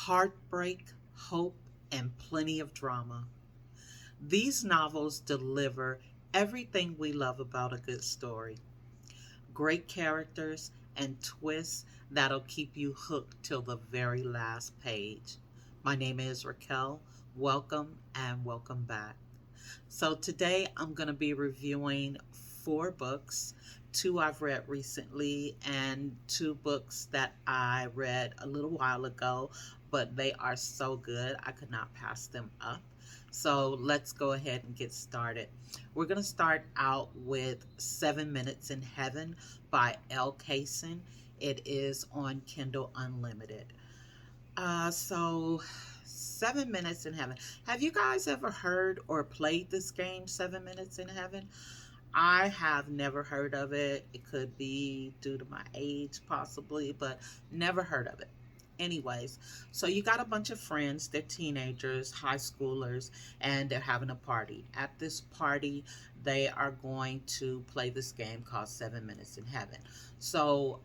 heartbreak, hope, and plenty of drama. These novels deliver everything we love about a good story. Great characters and twists that'll keep you hooked till the very last page. My name is Raquel. Welcome and welcome back. So today I'm going to be reviewing four books. Two I've read recently, and two books that I read a little while ago, but they are so good I could not pass them up. So let's go ahead and get started. We're going to start out with 7 Minutes in Heaven by L. Kaysen. It is on Kindle Unlimited. So 7 Minutes in Heaven. Have you guys ever heard or played this game, 7 Minutes in Heaven? I have never heard of it. It could be due to my age, possibly, but never heard of it. Anyways, so you got a bunch of friends, they're teenagers, high schoolers, and they're having a party. At this party, they are going to play this game called 7 Minutes in Heaven. So,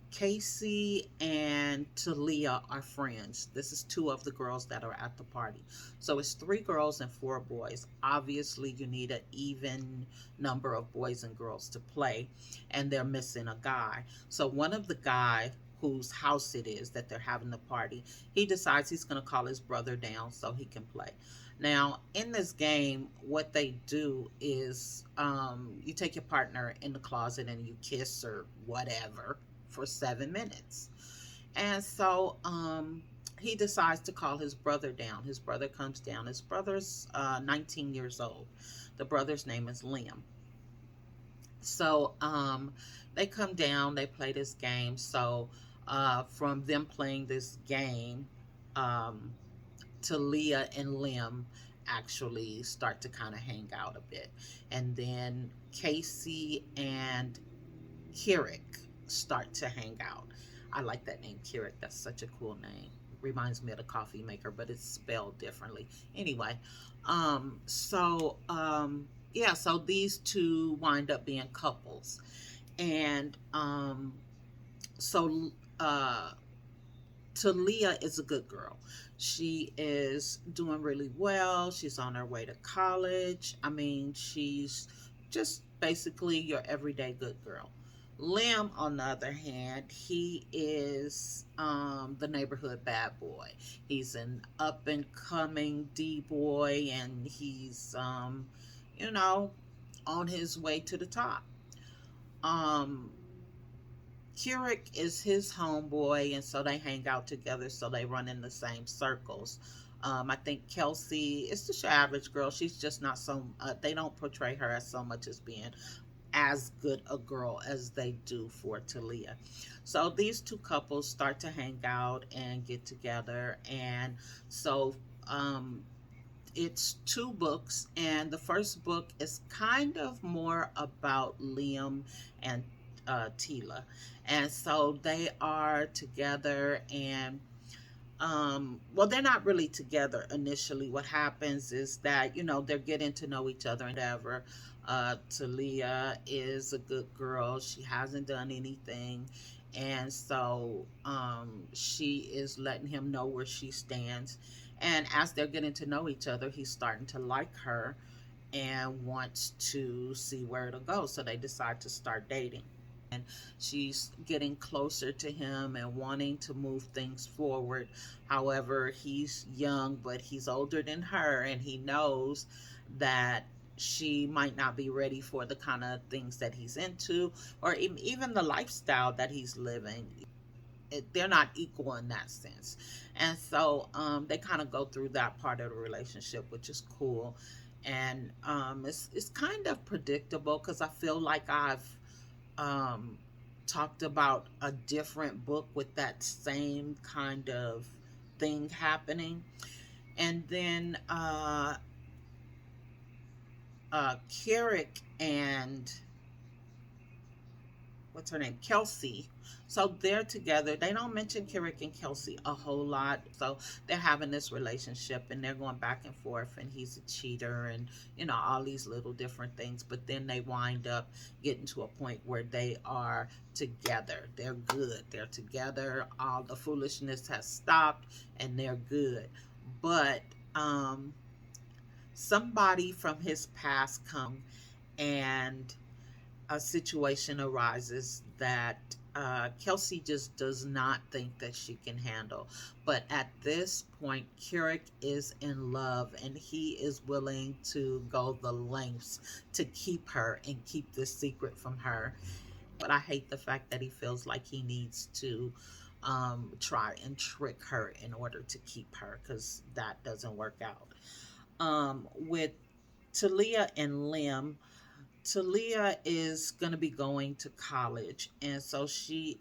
Casey and Talia are friends. This is two of the girls that are at the party. So it's three girls and four boys. Obviously, you need an even number of boys and girls to play, and they're missing a guy. So one of the guy whose house it is that they're having the party, he decides he's going to call his brother down so he can play. Now, in this game, what they do is you take your partner in the closet and you kiss or whatever for 7 minutes. And so he decides to call his brother down. His brother comes down. His brother's 19 years old. The brother's name is Liam. So they come down, they play this game. So from them playing this game, um, Talia and Liam actually start to kind of hang out a bit. And then Casey and Kirik start to hang out. I like that name, Kirik. That's such a cool name. Reminds me of the coffee maker, but it's spelled differently. Anyway, yeah, so these two wind up being couples. And so Talia is a good girl. She is doing really well. She's on her way to college. I mean, she's just basically your everyday good girl. Lim, on the other hand, he is the neighborhood bad boy. He's an up and coming D boy, and he's, you know, on his way to the top. Um, Kirik is his homeboy, and so they hang out together, so they run in the same circles. I think Kelsey is just your average girl. She's just not so, they don't portray her as so much as being as good a girl as they do for Talia. So these two couples start to hang out and get together. And so it's two books. And the first book is kind of more about Liam and Tila. And so they are together and well, they're not really together initially. What happens is that, you know, they're getting to know each other and whatever. Talia is a good girl. She hasn't done anything. And so she is letting him know where she stands. And as they're getting to know each other, he's starting to like her and wants to see where it'll go. So they decide to start dating. And she's getting closer to him and wanting to move things forward. However, he's young, but he's older than her, and he knows that she might not be ready for the kind of things that he's into or even the lifestyle that he's living. They're not equal in that sense. And so they kind of go through that part of the relationship, which is cool. And it's kind of predictable because I feel like I've um, talked about a different book with that same kind of thing happening. And then Kirik and what's her name, Kelsey. So they're together. They don't mention Kirik and Kelsey a whole lot. So they're having this relationship and they're going back and forth, and he's a cheater, and all these little different things. But then they wind up getting to a point where they are together. They're good. They're together. All the foolishness has stopped and they're good. But somebody from his past and a situation arises that Kelsey just does not think that she can handle. But at this point, Kirik is in love and he is willing to go the lengths to keep her and keep this secret from her. But I hate the fact that he feels like he needs to try and trick her in order to keep her, because that doesn't work out. With Talia and Lim, Talia is going to be going to college, and so she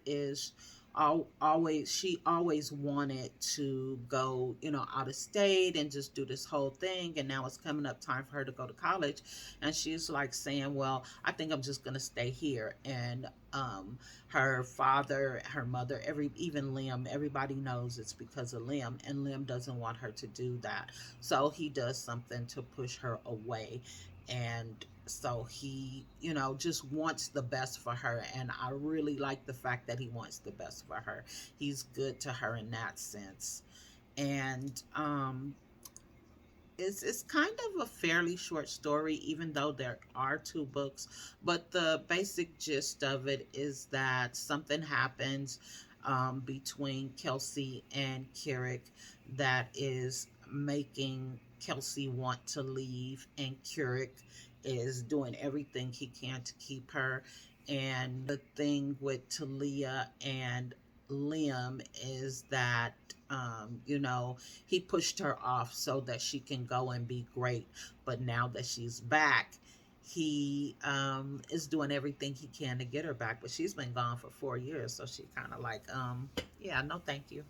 always wanted to go, out of state and just do this whole thing, and now it's coming up time for her to go to college, and she's like saying, well, I think I'm just going to stay here. And her father, her mother, even Lim, everybody knows it's because of Lim, and Lim doesn't want her to do that, so he does something to push her away. And so he, just wants the best for her, and I really like the fact that he wants the best for her. He's good to her in that sense. And it's kind of a fairly short story, even though there are two books. But the basic gist of it is that something happens between Kelsey and Kirik that is making Kelsey want to leave, and Kirik is doing everything he can to keep her. And the thing with Talia and Liam is that, he pushed her off so that she can go and be great. But now that she's back, he is doing everything he can to get her back. But she's been gone for 4 years, so she kind of like, yeah, no, thank you.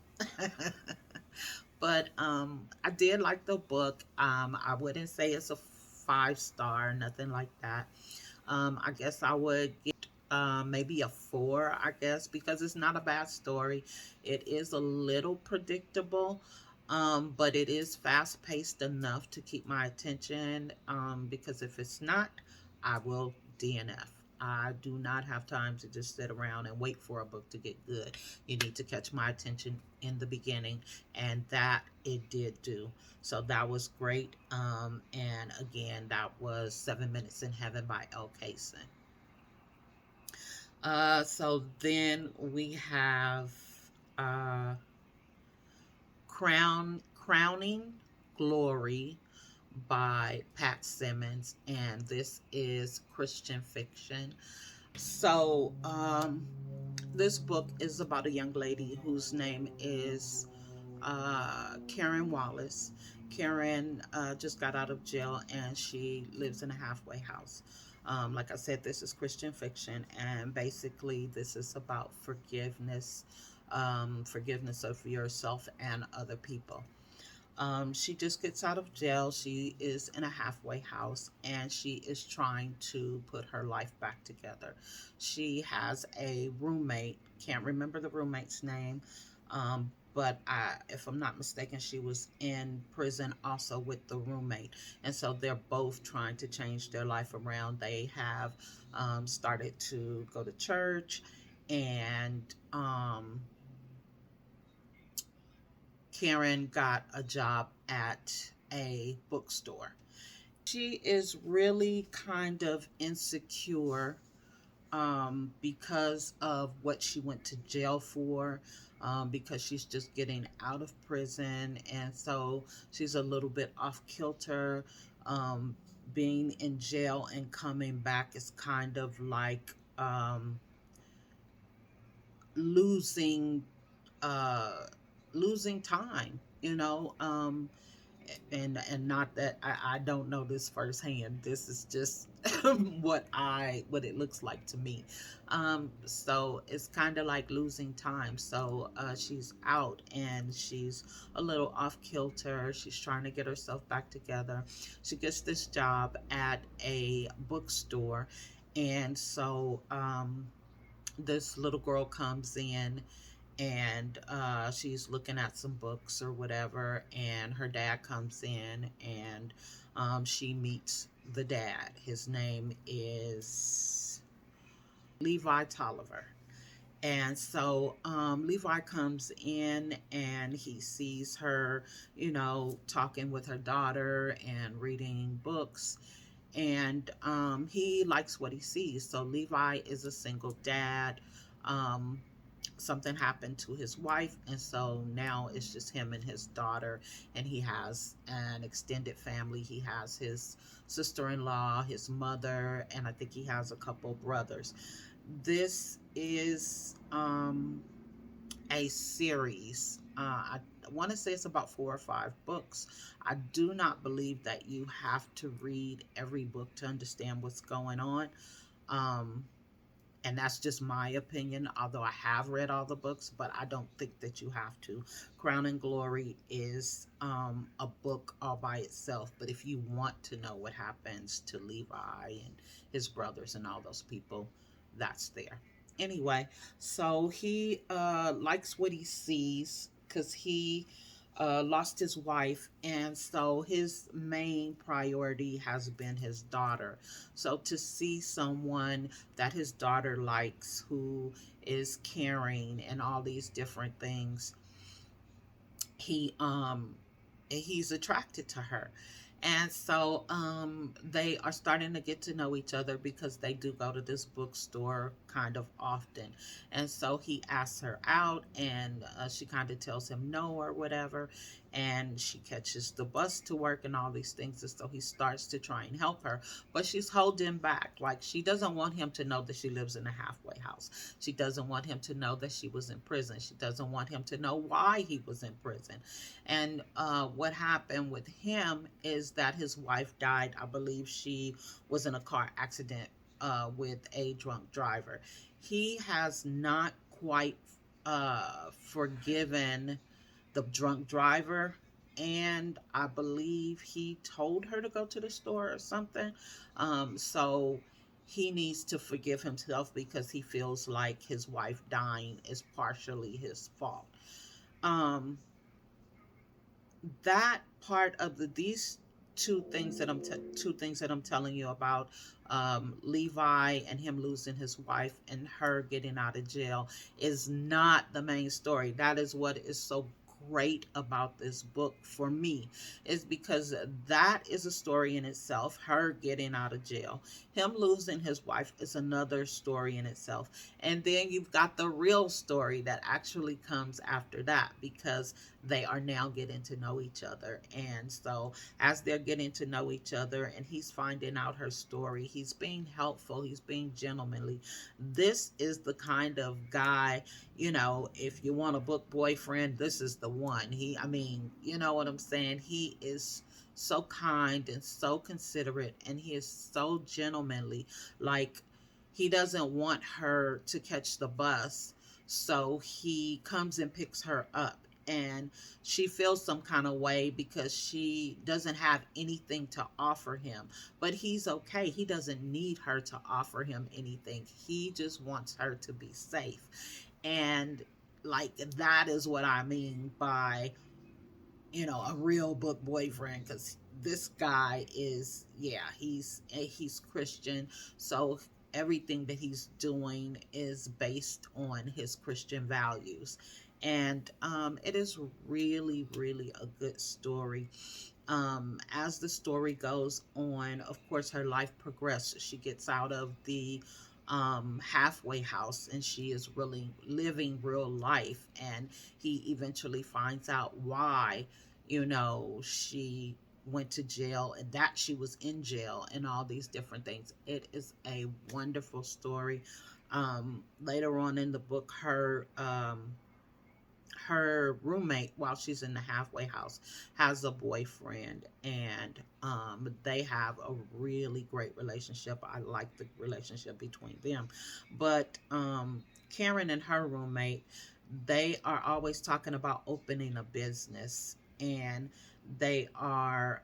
But I did like the book. I wouldn't say it's a 5 star, nothing like that. I guess I would get maybe a 4, I guess, because it's not a bad story. It is a little predictable, but it is fast paced enough to keep my attention. Because if it's not, I will DNF. I do not have time to just sit around and wait for a book to get good. You need to catch my attention in the beginning, and that it did do. So that was great. And again, that was 7 Minutes in Heaven by L. Kaysen. So then we have uh, Crowning Glory by Pat Simmons, and this is Christian fiction. So, this book is about a young lady whose name is Karen Wallace. Karen just got out of jail and she lives in a halfway house. Like I said, this is Christian fiction, and basically, this is about forgiveness, forgiveness of yourself and other people. She just gets out of jail. She is in a halfway house and she is trying to put her life back together. She has a roommate, can't remember the roommate's name, but if I'm not mistaken, she was in prison also with the roommate. And so they're both trying to change their life around. They have started to go to church, and Karen got a job at a bookstore. She is really kind of insecure because of what she went to jail for, because she's just getting out of prison. And so she's a little bit off kilter. Being in jail and coming back is kind of like losing uh, losing time, and not that I don't know this firsthand. This is just what it looks like to me. So it's kind of like losing time. So she's out and she's a little off kilter. She's trying to get herself back together. She gets this job at a bookstore, and so This little girl comes in, and she's looking at some books or whatever, and her dad comes in, and she meets the dad. His name is Levi Tolliver. And so Levi comes in and he sees her, talking with her daughter and reading books. And he likes what he sees. So Levi is a single dad. Um, Something happened to his wife, and so now it's just him and his daughter. And he has an extended family. He has his sister-in-law, his mother, and I think he has a couple brothers. This is a series. I want to say it's about 4 or 5 books. I do not believe that you have to read every book to understand what's going on. Um, and that's just my opinion, although I have read all the books, but I don't think that you have to. Crown and Glory is a book all by itself, but if you want to know what happens to Levi and his brothers and all those people, that's there. Anyway, so he likes what he sees because he lost his wife, and so his main priority has been his daughter. So to see someone that his daughter likes, who is caring and all these different things, he he's attracted to her. And so they are starting to get to know each other because they do go to this bookstore kind of often. And so he asks her out, and she kind of tells him no or whatever. And she catches the bus to work and all these things. And so he starts to try and help her, but she's holding back. Like, she doesn't want him to know that she lives in a halfway house. She doesn't want him to know that she was in prison. She doesn't want him to know why he was in prison. And what happened with him is that his wife died. I believe she was in a car accident with a drunk driver. He has not quite forgiven the drunk driver. And I believe he told her to go to the store or something. So he needs to forgive himself because he feels like his wife dying is partially his fault. Um, that part of these two things that I'm telling you about, Levi and him losing his wife and her getting out of jail, is not the main story. That is what is so great about this book for me, is because that is a story in itself. Her getting out of jail, him losing his wife, is another story in itself. And then you've got the real story that actually comes after that, because they are now getting to know each other. And so as they're getting to know each other and he's finding out her story, he's being helpful, he's being gentlemanly. This is the kind of guy, if you want a book boyfriend, this is the one. I mean, you know what I'm saying? He is so kind and so considerate, and he is so gentlemanly. Like, he doesn't want her to catch the bus, so he comes and picks her up. And she feels some kind of way because she doesn't have anything to offer him. But he's okay. He doesn't need her to offer him anything. He just wants her to be safe. And like, that is what I mean by, a real book boyfriend, because this guy is, yeah, he's Christian. So everything that he's doing is based on his Christian values. And it is really, really a good story. As the story goes on, of course, her life progresses. She gets out of the halfway house, and she is really living real life. And he eventually finds out why, she went to jail, and that she was in jail, and all these different things. It is a wonderful story. Later on in the book, her roommate, while she's in the halfway house, has a boyfriend, and they have a really great relationship. I like the relationship between them. But Karen and her roommate, they are always talking about opening a business, and they are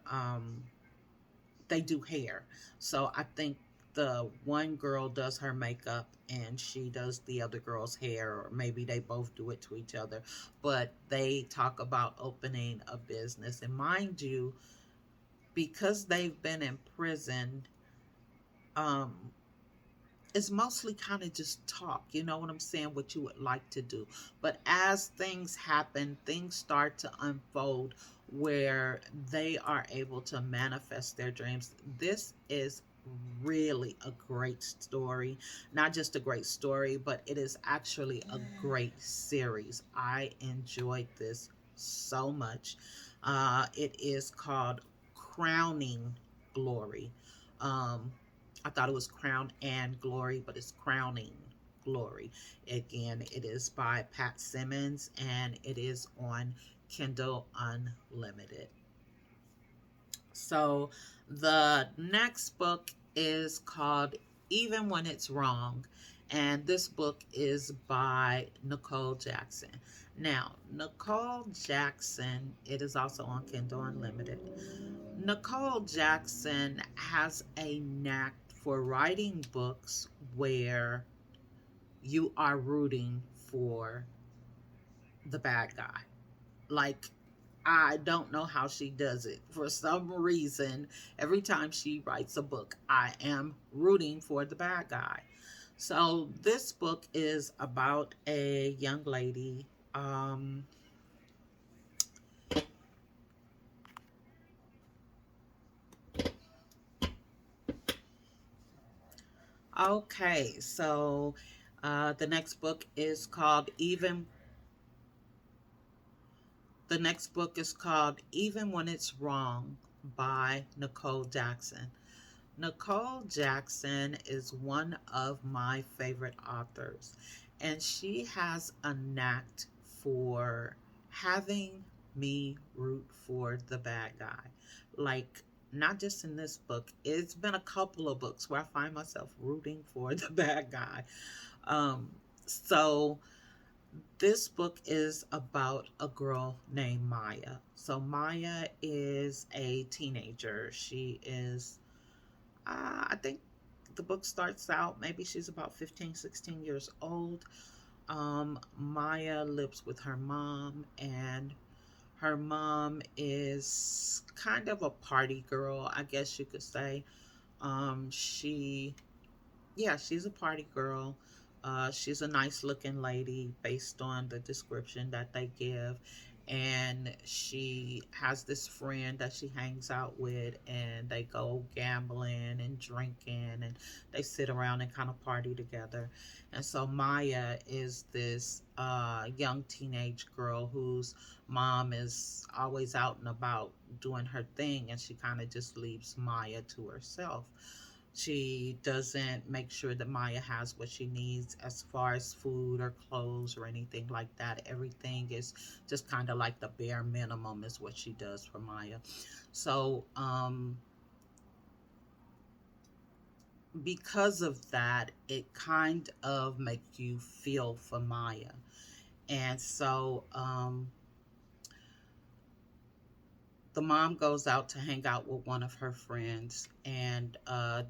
they do hair. So I think the one girl does her makeup and she does the other girl's hair, or maybe they both do it to each other. But they talk about opening a business. And mind you, because they've been in prison, um, it's mostly kind of just talk, you know what I'm saying, what you would like to do. But as things happen, things start to unfold where they are able to manifest their dreams. This is really a great story. Not just a great story, but it is actually a great series. I enjoyed this so much. It is called Crowning Glory. Um, I thought it was Crown and Glory, but it's Crowning Glory. Again, it is by Pat Simmons and it is on Kindle Unlimited. So the next book is called Even When It's Wrong. And this book is by Nicole Jackson. Now, Nicole Jackson, it is also on Kindle Unlimited. Nicole Jackson has a knack for writing books where you are rooting for the bad guy. Like, I don't know how she does it. For some reason, every time she writes a book, I am rooting for the bad guy. So, this book is about a young lady. Okay, so the next book is called The next book is called Even When It's Wrong by Nicole Jackson. Nicole Jackson is one of my favorite authors, and she has a knack for having me root for the bad guy. Like, not just in this book, it's been a couple of books where I find myself rooting for the bad guy. Um, so this book is about a girl named Maya. So Maya is a teenager. She is, I think the book starts out, maybe she's about 15, 16 years old. Maya lives with her mom, and her mom is kind of a party girl, I guess you could say. She Yeah, she's a party girl. She's a nice looking lady based on the description that they give. And she has this friend that she hangs out with, and they go gambling and drinking, and they sit around and kind of party together. And so Maya is this young teenage girl whose mom is always out and about doing her thing, and she kind of just leaves Maya to herself. She doesn't make sure that Maya has what she needs as far as food or clothes or anything like that. Everything is just kind of like the bare minimum is what she does for Maya. So, because of that, it kind of makes you feel for Maya. And so, the mom goes out to hang out with one of her friends, and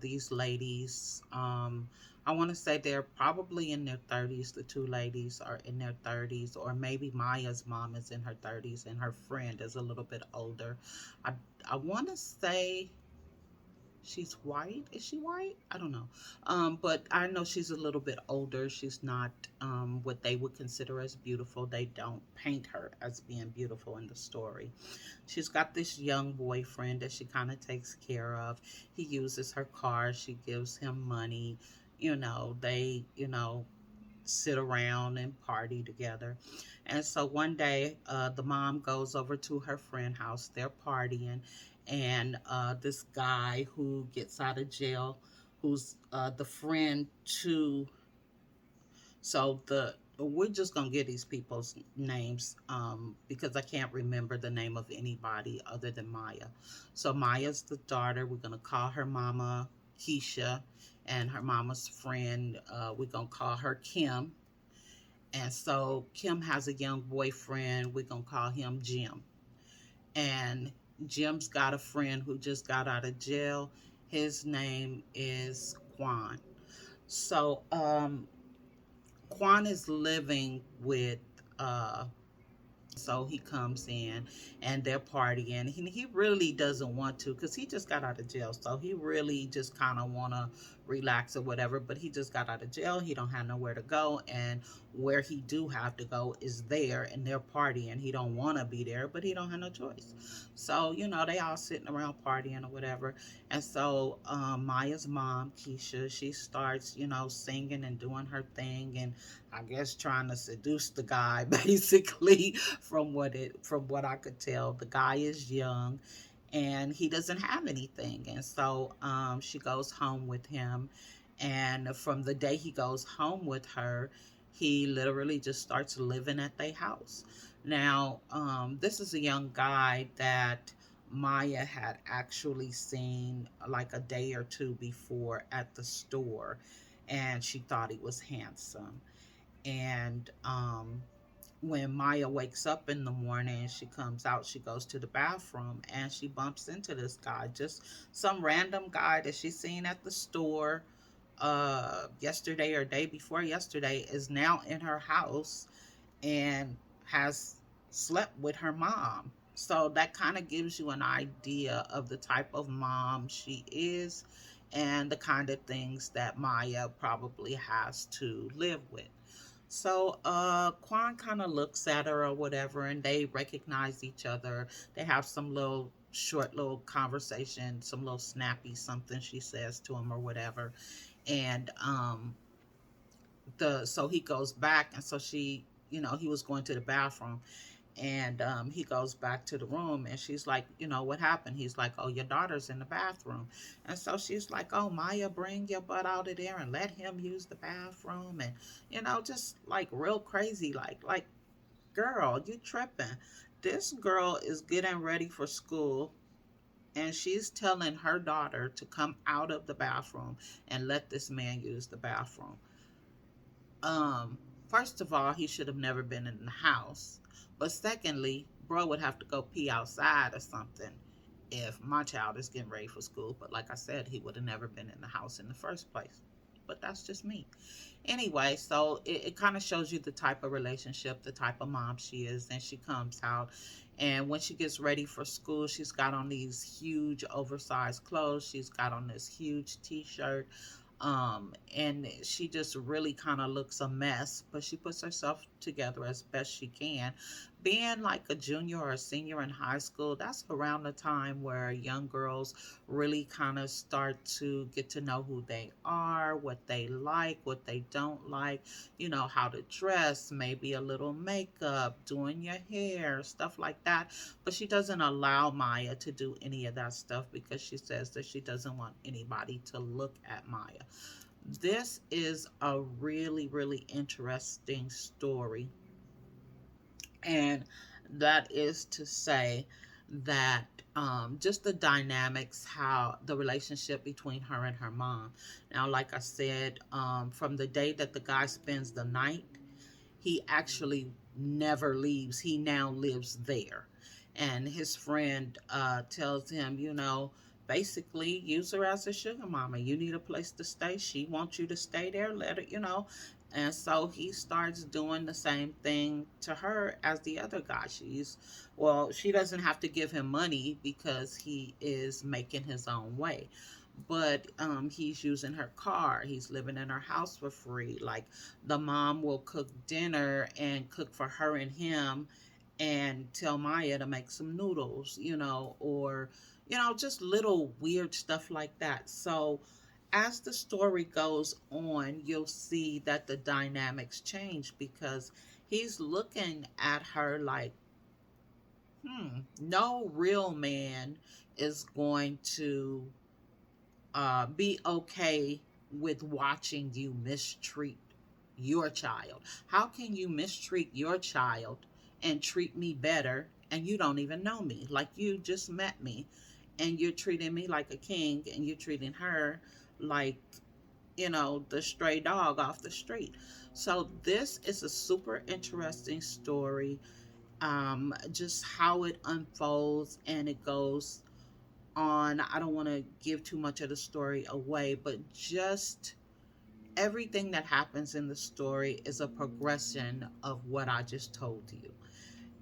these ladies, I want to say they're probably in their 30s. The two ladies are in their 30s, or maybe Maya's mom is in her 30s and her friend is a little bit older. I want to say she's white. Is she white? I don't know. But I know she's a little bit older. She's not what they would consider as beautiful. They don't paint her as being beautiful in the story. She's got this young boyfriend that she kind of takes care of. He uses her car. She gives him money. They, sit around and party together. And so one day, the mom goes over to her friend house. They're partying, and this guy who gets out of jail, who's the friend to, so the we're just gonna get these people's names because I can't remember the name of anybody other than Maya. So Maya's the daughter. We're gonna call her mama Keisha, and her mama's friend, we're gonna call her Kim. And so Kim has a young boyfriend. We're going to call him Jim. And Jim's got a friend who just got out of jail. His name is Quan. So Quan is living with so he comes in and they're partying. He really doesn't want to because he just got out of jail. So he really just kind of want to relax or whatever. But he just got out of jail. He don't have nowhere to go. And where he do have to go is there and they're partying. He don't want to be there, but he don't have no choice. So, they all sitting around partying or whatever. And so Maya's mom, Keisha, she starts, singing and doing her thing. And I guess trying to seduce the guy basically from what I could tell. The guy is young and he doesn't have anything. And so she goes home with him. And from the day he goes home with her, he literally just starts living at their house. Now, this is a young guy that Maya had actually seen like a day or two before at the store, and she thought he was handsome. And when Maya wakes up in the morning, she comes out, she goes to the bathroom, and she bumps into this guy, just some random guy that she's seen at the store yesterday or day before yesterday, is now in her house and has slept with her mom. So that kind of gives you an idea of the type of mom she is and the kind of things that Maya probably has to live with. So Quan kind of looks at her or whatever, and they recognize each other. They have some little short little conversation, some little snappy something she says to him or whatever. And the so he goes back, and so he was going to the bathroom, and he goes back to the room, and she's like, what happened? He's like, oh, your daughter's in the bathroom. And so she's like, oh, Maya, bring your butt out of there and let him use the bathroom. And just like real crazy, like girl, you tripping. This girl is getting ready for school, and she's telling her daughter to come out of the bathroom and let this man use the bathroom. um First of all, he should have never been in the house. But secondly, bro would have to go pee outside or something if my child is getting ready for school. But like I said, he would have never been in the house in the first place. But that's just me. Anyway, so it kind of shows you the type of relationship, the type of mom she is. And she comes out, and when she gets ready for school, she's got on these huge oversized clothes. She's got on this huge t-shirt, and she just really kind of looks a mess, but she puts herself together as best she can. Being like a junior or a senior in high school, that's around the time where young girls really kind of start to get to know who they are, what they like, what they don't like, how to dress, maybe a little makeup, doing your hair, stuff like that. But she doesn't allow Maya to do any of that stuff because she says that she doesn't want anybody to look at Maya. This is a really, really interesting story. And that is to say that just the dynamics, how the relationship between her and her mom. Now, like I said, from the day that the guy spends the night, he actually never leaves. He now lives there. And his friend tells him, basically use her as a sugar mama. You need a place to stay. She wants you to stay there. Let her. And so he starts doing the same thing to her as the other guy. She doesn't have to give him money because he is making his own way. But he's using her car. He's living in her house for free. Like the mom will cook dinner and cook for her and him and tell Maya to make some noodles, or, just little weird stuff like that. So as the story goes on, you'll see that the dynamics change because he's looking at her like, no real man is going to be okay with watching you mistreat your child. How can you mistreat your child and treat me better, and you don't even know me? Like, you just met me and you're treating me like a king, and you're treating her like, the stray dog off the street. So this is a super interesting story. Just how it unfolds, and it goes on, I don't want to give too much of the story away, but just everything that happens in the story is a progression of what I just told you.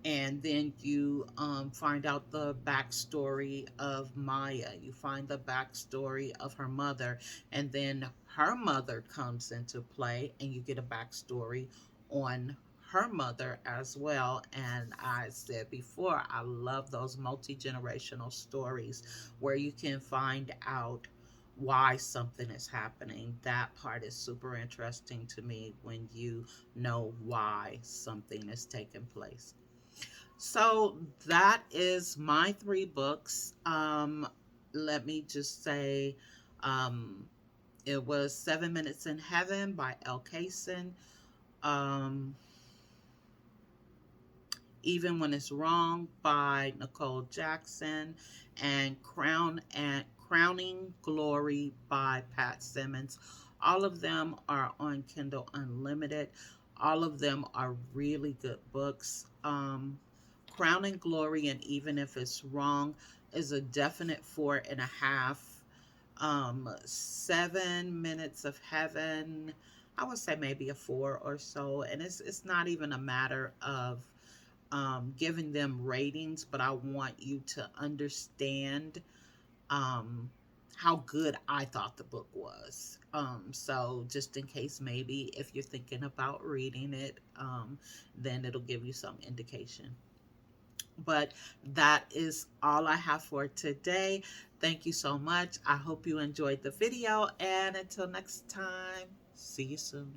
And then you find out the backstory of Maya. You find the backstory of her mother, and then her mother comes into play, and you get a backstory on her mother as well. And I said before, I love those multi generational stories where you can find out why something is happening. That part is super interesting to me when you know why something is taking place. So that is my three books. Let me just say, um, it was 7 Minutes in Heaven by L. Kaysen. Um, Even When It's Wrong by Nicole Jackson, and Crowning Glory by Pat Simmons. All of them are on Kindle Unlimited. All of them are really good books. Crowning Glory and Even If It's Wrong is a definite 4.5. 7 Minutes of Heaven, I would say maybe a 4 or so. And it's not even a matter of giving them ratings, but I want you to understand um, how good I thought the book was. So just in case, maybe if you're thinking about reading it, then it'll give you some indication. But that is all I have for today. Thank you so much. I hope you enjoyed the video, and until next time, see you soon.